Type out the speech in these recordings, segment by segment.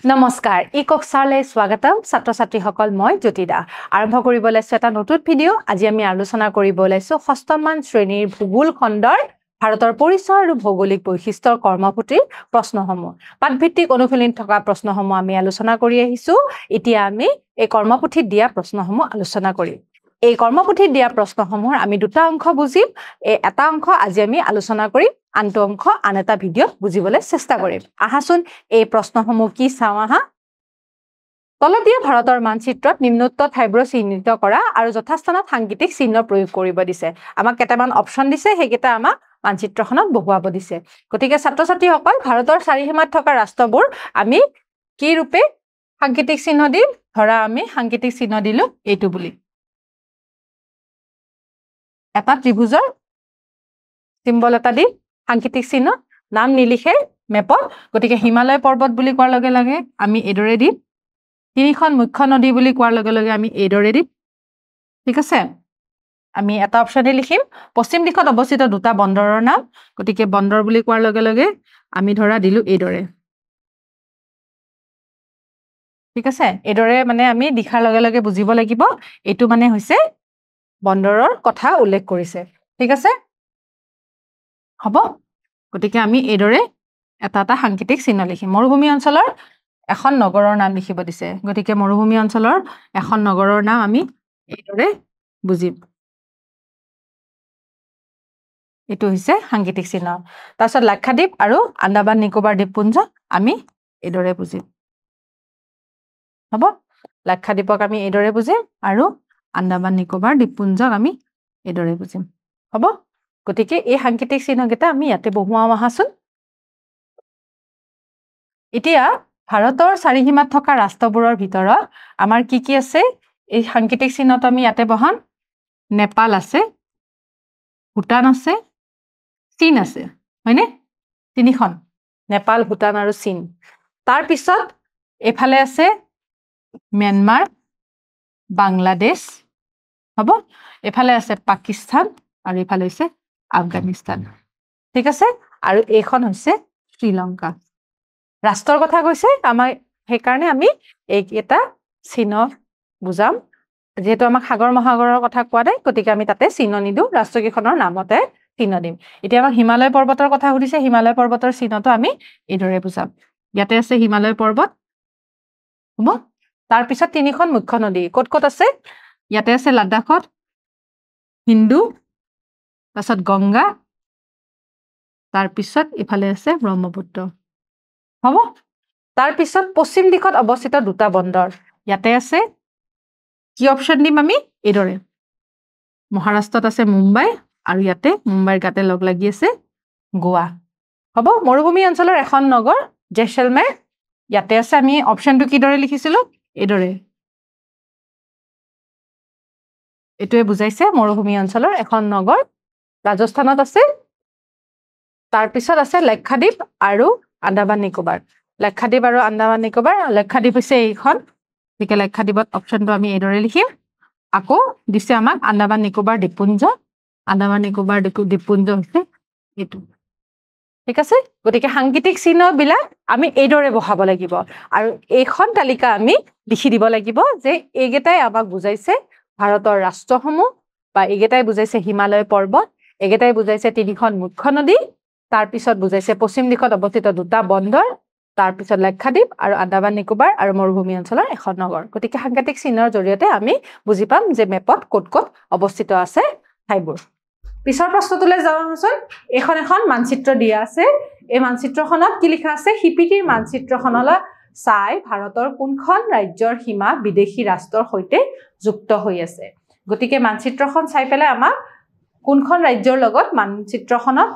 নমস্কাৰ ইকক্সাৰলৈ স্বাগতম ছাত্ৰ ছাত্ৰীসকল মই জ্যোতিদা আৰম্ভ কৰিব লৈছো এটা নতুন ভিডিঅ' আজি আমি আলোচনা কৰিব লৈছো ষষ্ঠ মান শ্ৰেণীৰ ভূগোল খণ্ডৰ ভাৰতৰ পৰিচয় আৰু ভৌগোলিক বৈশিষ্ট্যৰ কৰ্মসূচীৰ প্ৰশ্নসমূহ পাঠভিত্তিক অনুশীলন থকা প্ৰশ্নসমূহ আমি আলোচনা কৰি আহিছো এতিয়া আমি এই কৰ্মপুথিত দিয়া প্ৰশ্নসমূহ আলোচনা কৰিম এই কৰ্মপুথিত দিয়া প্ৰশ্নসমূহৰ আমি দুটা অংশ বুজিম এটা অংশ আজি আমি আলোচনা কৰিম আনটো অংশ আন এটা ভিডিঅ' বুজিবলৈ চেষ্টা কৰিম আহাচোন এই প্ৰশ্নসমূহ কি চাওঁ আহা তলত দিয়া ভাৰতৰ মানচিত্ৰত নিম্নোক্ত ঠাইবোৰ চিহ্নিত কৰা আৰু যথাস্থানত সাংকেতিক চিহ্ন প্ৰয়োগ কৰিব দিছে আমাক কেইটামান অপচন দিছে সেইকেইটা আমাক মানচিত্ৰখনত বহুৱাব দিছে গতিকে ছাত্ৰ ছাত্ৰীসকল ভাৰতৰ চাৰিসীমাত থকা ৰাষ্ট্ৰবোৰ আমি কি ৰূপে সাংকেতিক চিহ্ন দিম ধৰা আমি সাংকেতিক চিহ্ন দিলো এইটো বুলি এটা ত্ৰিভুজৰ সিম্বল এটা দি সাংকেতিক চিহ্ন নাম নিলিখে মেপত গতিকে হিমালয় পৰ্বত বুলি কোৱাৰ লগে লগে আমি এদৰে দিম তিনিখন মুখ্য নদী বুলি কোৱাৰ লগে লগে আমি এদৰে দিম ঠিক আছে আমি এটা অপচনে লিখিম পশ্চিম দিশত অৱস্থিত দুটা বন্দৰৰ নাম গতিকে বন্দৰ বুলি কোৱাৰ লগে লগে আমি ধৰা দিলো এদৰে ঠিক আছে এদৰে মানে আমি দিখাৰ লগে লগে বুজিব লাগিব এটো মানে হৈছে বন্দৰৰ কথা উল্লেখ কৰিছে ঠিক আছে হ'ব গতিকে আমি এদৰে এটা এটা সাংকেতিক চিহ্ন লিখিম মৰুভূমি অঞ্চলৰ এখন নগৰৰ নাম লিখিব দিছে গতিকে মৰুভূমি অঞ্চলৰ এখন নগৰৰ নাম আমি এদৰে বুজিম এটো হৈছে সাংকেতিক চিহ্ন তাৰছত লাক্ষাদ্বীপ আৰু আন্দামান নিকোবাৰ দ্বীপপুঞ্জ আমি এদৰে বুজিম হ'ব লাক্ষাদ্বীপক আমি এদৰে বুজিম আৰু আন্দামান নিকোবাৰ দ্বীপপুঞ্জক আমি এদৰে বুজিম হ'ব গতিকে এই সাংকেতিক চিহ্নকেইটা আমি ইয়াতে বহুৱাম আহাচোন এতিয়া ভাৰতৰ চাৰিসীমাত থকা ৰাষ্ট্ৰবোৰৰ ভিতৰত আমাৰ কি আছে এই সাংকেতিক চিহ্নটো আমি ইয়াতে বহাম নেপাল আছে ভূটান আছে চীন আছে হয়নে তিনিখন নেপাল ভূটান আৰু চীন তাৰ পিছত এফালে আছে म्यांमार বাংলাদেশ হ'ব এফালে আছে পাকিস্তান আৰু এফালে আছে আফগানিস্তান ঠিক আছে আৰু এইখন হৈছে শ্ৰীলংকা ৰাষ্ট্ৰৰ কথা কৈছে আমাৰ সেই কাৰণে আমি এইটা চিহ্ন বুজাম যেহেতু আমাক সাগৰ মহাসাগৰৰ কথা কোৱা নাই গতিকে আমি তাতে চিহ্ন নিদু ৰাষ্ট্ৰকেইখনৰ নামতে চিহ্ন দিম এতিয়া আমাক হিমালয় পৰ্বতৰ কথা সুধিছে হিমালয় পৰ্বতৰ চিহ্নটো আমি এদৰে বুজাম ইয়াতে আছে হিমালয় পৰ্বত হ'ব তাৰ পিছত তিনিখন মুখ্য নদী ক'ত ক'ত আছে ইয়াতে আছে লাডাখত হিন্দু তাৰছত গংগা তাৰ পিছত ইফালে আছে ব্ৰহ্মপুত্ৰ হ'ব তাৰ পিছত পশ্চিম দিশত অৱস্থিত দুটা বন্দৰ ইয়াতে আছে কি অপচন দিম আমি এদৰে মহাৰাষ্ট্ৰত আছে মুম্বাই আৰু ইয়াতে মুম্বাইৰ গাতে লগ লাগি আছে গোৱা হ'ব মৰুভূমি অঞ্চলৰ এখন নগৰ জেছলমেৰ ইয়াতে আছে আমি অপচনটো কিদৰে লিখিছিলো এদৰে এটোৱে বুজাইছে মৰুভূমি অঞ্চলৰ এখন নগৰ ৰাজস্থানত আছে তাৰ পিছত আছে লাক্ষাদ্বীপ আৰু আন্দামান নিকোবাৰ লাক্ষাদ্বীপ আৰু আন্দামান নিকোবাৰ লাক্ষাদ্বীপ হৈছে এইখন গতিকে লাক্ষাদ্বীপত অপচনটো আমি এদৰে লিখিম আকৌ দিছে আমাক আন্দামান নিকোবাৰ দ্বীপপুঞ্জ আন্দামান নিকোবাৰ দ্বীপপুঞ্জ হৈছে এইটো ঠিক আছে গতিকে সাংকেতিক চিহ্নবিলাক আমি এদৰে বহাব লাগিব আৰু এইখন তালিকা আমি লিখি দিব লাগিব যে এইগেটাই আমাক বুজাইছে ভাৰতৰ ৰাষ্ট্ৰসমূহ বা এইগেটাই বুজাইছে হিমালয় পৰ্বত এইগেটাই বুজাইছে তিনিখন মুখ্য নদী তাৰ পিছত বুজাইছে পশ্চিম দিশত অৱস্থিত দুটা বন্দৰ তাৰ পিছত লাক্ষাদ্বীপ আৰু আন্দামান নিকোবাৰ আৰু মৰুভূমি অঞ্চলৰ এখন নগৰ গতিকে সাংকেতিক চিহ্নৰ জৰিয়তে আমি বুজি পাম যে মেপত ক'ত ক'ত অৱস্থিত আছে ঠাইবোৰ পিছৰ প্ৰশ্নটোলৈ যাওঁচোন এখন মানচিত্ৰ দিয়া আছে এই মানচিত্ৰখনত কি লিখা আছে হিপিটিৰ মানচিত্ৰখনলৈ চাই ভাৰতৰ কোনখন ৰাজ্যৰ সীমা বিদেশী ৰাষ্ট্ৰৰ সৈতে যুক্ত হৈ আছে গতিকে মানচিত্ৰখন চাই পেলাই আমাক কোনখন ৰাজ্যৰ লগত মানচিত্ৰখনত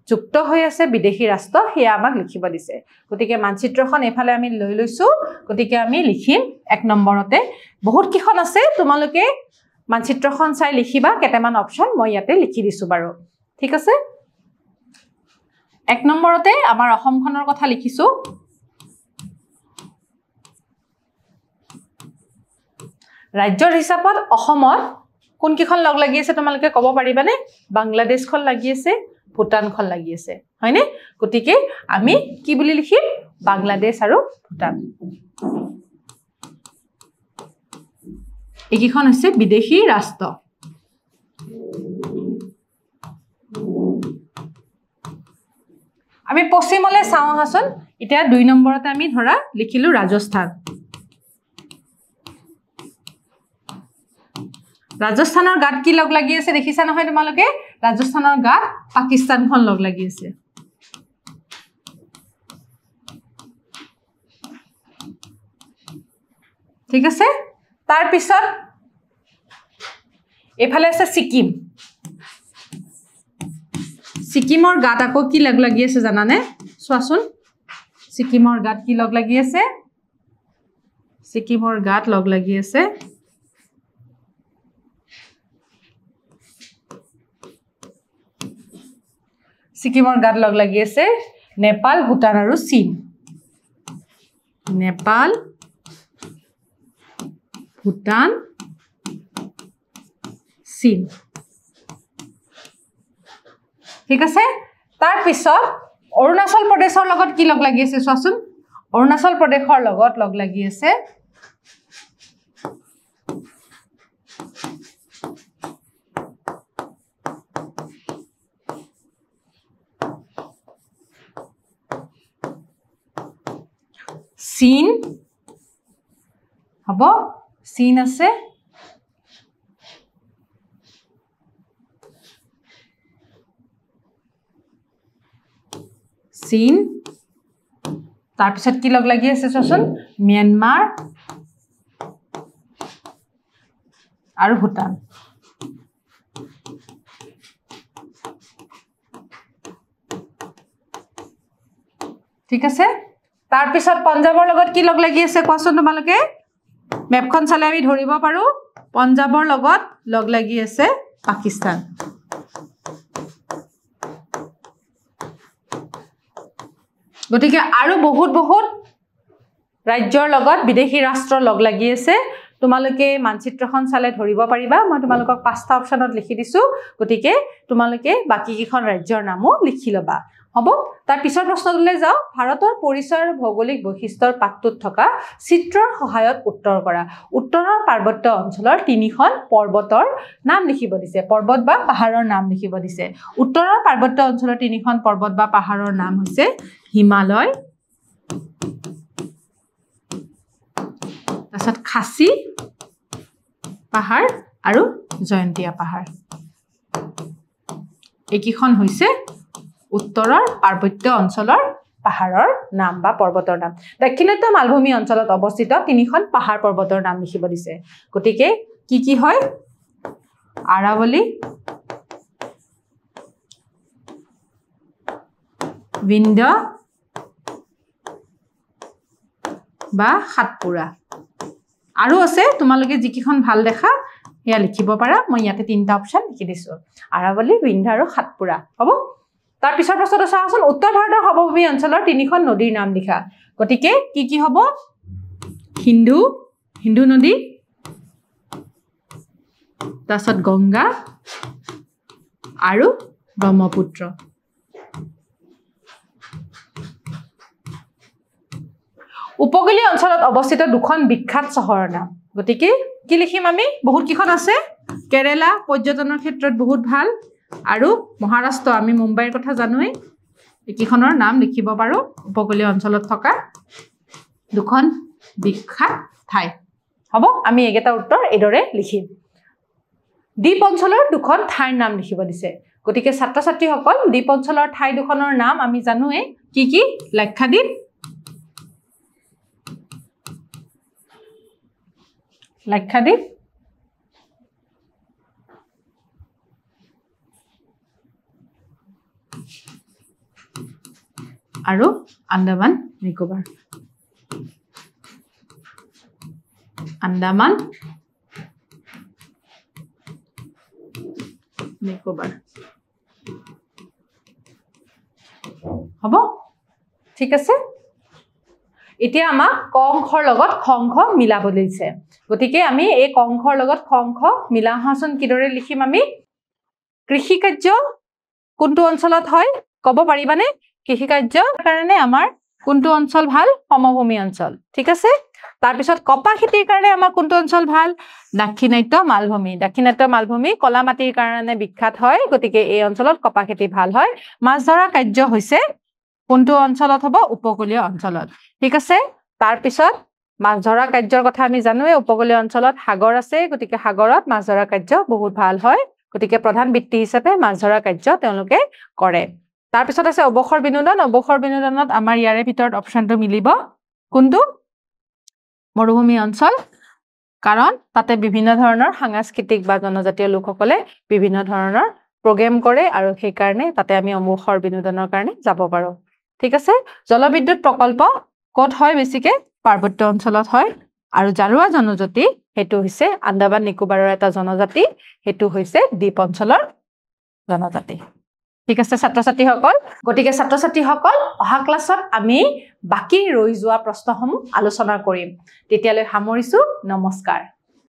যুক্ত হৈ আছে বিদেশী ৰাষ্ট্ৰ হেয়া আমাক লিখিব দিছে গতিকে মানচিত্ৰখন এফালে আমি লৈ লৈছো গতিকে আমি লিখিম 1 নম্বৰতে বহুত কিখন আছে তোমালোকে মানচিত্ৰখন চাই লিখিবা কেটামান অপচন মই ইয়াতে লিখি দিছো বাৰু ঠিক আছে 1 নম্বৰতে আমাৰ অসমখনৰ কথা লিখিছো ৰাজ্যৰ হিচাপত অসমত কোন কিখন লগ লাগি আছে তোমালোকে ক'ব পাৰিবানে বাংলাদেশখন লাগি আছে ভূটানখন লাগি আছে হয়নে গতিকে আমি কি বুলি লিখিম বাংলাদেশ আৰু ভূটান এইকেইখন হৈছে বিদেশী ৰাষ্ট্ৰ আমি পশ্চিমলৈ চাওঁ আহাচোন এতিয়া 2 নম্বৰতে আমি ধৰা লিখিলো ৰাজস্থান ৰাজস্থানৰ গাত কি লগ লাগি আছে দেখিছা নহয় তোমালোকে ৰাজস্থানৰ গাত পাকিস্তানখন লগ লাগি আছে ঠিক আছে তাৰ পিছত এফালে আছে সিকিম সিকিমৰ গাত আকৌ কি লগ লাগি আছে জানানে চোৱাচোন সিকিমৰ গাত কি লগ লাগি আছে সিকিমৰ গাত লগ লাগি আছে সিকিমৰ গাত লগ লাগি আছে নেপাল ভূটান আৰু চীন নেপাল ভূটান চীন ঠিক আছে তাৰ পিছত অৰুণাচল প্ৰদেশৰ লগত কি লগ লাগি আছে চোৱাচোন অৰুণাচল প্ৰদেশৰ লগত লগ লাগি আছে চীন হ'ব চীন আছে চীন তাৰ পিছত কি লগ লাগি আছে চোৱাচোন म्यांमार আৰু ভূটান ঠিক আছে তাৰ পিছত পঞ্জাবৰ লগত কি লগ লাগি আছে কোৱাচোন তোমালোকে মেপখন চালে আমি ধৰিব পাৰো পঞ্জাবৰ লগত লগ লাগি আছে পাকিস্তান গতিকে আৰু বহুত ৰাজ্যৰ লগত বিদেশী ৰাষ্ট্ৰ লগ লাগি আছে তোমালোকে মানচিত্ৰখন চালে ধৰিব পাৰিবা মই তোমালোকক 5টা অপচনত লিখি দিছো গতিকে তোমালোকে বাকি কিখন ৰাজ্যৰ নামও লিখি লবা হ'ব তাৰ পিছৰ প্ৰশ্নটোলৈ যাও ভাৰতৰ পৰিচয় আৰু ভৌগোলিক বৈশিষ্ট্যৰ পাঠটোত থকা চিত্ৰৰ সহায়ত উত্তৰ কৰা উত্তৰৰ পাৰ্বত্য অঞ্চলৰ 3খন পৰ্বতৰ নাম লিখিব দিছে পৰ্বত বা পাহাৰৰ নাম লিখিব দিছে উত্তৰৰ পাৰ্বত্য অঞ্চলৰ 3খন পৰ্বত বা পাহাৰৰ নাম হৈছে হিমালয় তাৰছত খাসী পাহাৰ আৰু জয়ন্তীয়া পাহাৰ এইকিখন হৈছে উত্তৰৰ পাৰ্বত্য অঞ্চলৰ পাহাৰৰ নাম বা পৰ্বতৰ নাম দক্ষিণাত্য মালভূমি অঞ্চলত অৱস্থিত 3খন পাহাৰ পৰ্বতৰ নাম লিখিব দিছে গতিকে কি হয় আৰাৱলী বিন্ধ্য বা সাতপুৰা আৰু আছে তোমালোকে যিকিখন ভাল দেখা ইয়া লিখিব পাৰা মই ইয়াতে 3টা অপচন লিখি দিছো আৰাৱলী বিন্ধ্য আৰু সাতপুৰা হ'ব তাৰ পিছৰ প্ৰশ্নটো চাওঁচোন উত্তৰ ভাৰতৰ সমভূমি অঞ্চলৰ 3খন নদীৰ নাম লিখা গতিকে কি হ'ব হিন্দু নদী তাৰছত গংগা আৰু ব্ৰহ্মপুত্ৰ উপকূলীয় অঞ্চলত অৱস্থিত দুখন বিখ্যাত চহৰৰ নাম গতিকে কি লিখিম আমি বহুত কিখন আছে কেৰালা পৰ্যটনৰ ক্ষেত্ৰত বহুত ভাল আৰু মহাৰাষ্ট্ৰ আমি মুম্বাইৰ কথা জানোই একিখনৰ নাম লিখিব পাৰো উপকূলীয় অঞ্চলত থকা দুখন বিখ্যাত ঠাই হ'ব আমি একেটা উত্তৰ এদৰে লিখিম দ্বীপ অঞ্চলৰ দুখন ঠাইৰ নাম লিখিব দিছে গতিকে ছাত্ৰ ছাত্ৰীসকল দ্বীপ অঞ্চলৰ ঠাই দুখনৰ নাম আমি জানোই কি লাক্ষাদ্বীপ আৰু আন্দামান নিকোবৰ হ'ব ঠিক আছে এতিয়া আমাক ক অংশৰ লগত খ অংশ মিলাব দিছে গতিকে আমি এই ক অংশৰ লগত খ অংশ মিলাহাচন কিদৰে লিখিম আমি কৃষি কাৰ্য কোনটো অঞ্চলত হয় কব পাৰিবানে কৃষি কাৰ্যৰ কাৰণে আমাৰ কোনটো অঞ্চল ভাল সমভূমি অঞ্চল ঠিক আছে তাৰ পিছত কপা খেতিৰ কাৰণে আমাৰ কোনটো অঞ্চল ভাল দাক্ষিণাত্য মালভূমি কলা মাটিৰ কাৰণে বিখ্যাত হয় গতিকে এই অঞ্চলত কপা খেতি ভাল হয় মাছ ধৰা কাৰ্য হৈছে কোনটো অঞ্চলত হ'ব উপকূলীয় অঞ্চলত ঠিক আছে তাৰ পিছত মাছ ধৰা কাৰ্যৰ কথা আমি জানোৱে উপকূলীয় অঞ্চলত সাগৰ আছে গতিকে সাগৰত মাছ ধৰা কাৰ্য বহুত ভাল হয় গতিকে প্ৰধান বৃত্তি হিচাপে মাছ ধৰা কাৰ্য তেওঁলোকে কৰে তাৰ পিছত আছে অৱসৰ বিনোদনত আমাৰ ইয়াৰে ভিতৰত অপচনটো মিলিব কোনটো মৰুভূমি অঞ্চল কাৰণ তাতে বিভিন্ন ধৰণৰ সাংস্কৃতিক বা জনজাতীয় লোকসকলে বিভিন্ন ধৰণৰ প্ৰগ্ৰাম কৰে আৰু সেই কাৰণে তাতে আমি অৱসৰ বিনোদনৰ কাৰণে যাব পাৰো ঠিক আছে জলবিদ্যুৎ প্ৰকল্প ক'ত হয় বেছিকে পাৰ্বত্য অঞ্চলত হয় আৰু জাৰুৱা জনজাতি হেতু হৈছে আন্দামান নিকোবাৰৰ এটা জনজাতি হেতু হৈছে দ্বীপ অঞ্চলৰ জনজাতি ঠিক আছে ছাত্ৰ-ছাত্ৰীসকল গতিকে ছাত্ৰ-ছাত্ৰীসকল অহা ক্লাছত আমি বাকি ৰৈ যোৱা প্ৰশ্নসমূহ আলোচনা কৰিম তেতিয়ালৈ সামৰিছো নমস্কাৰ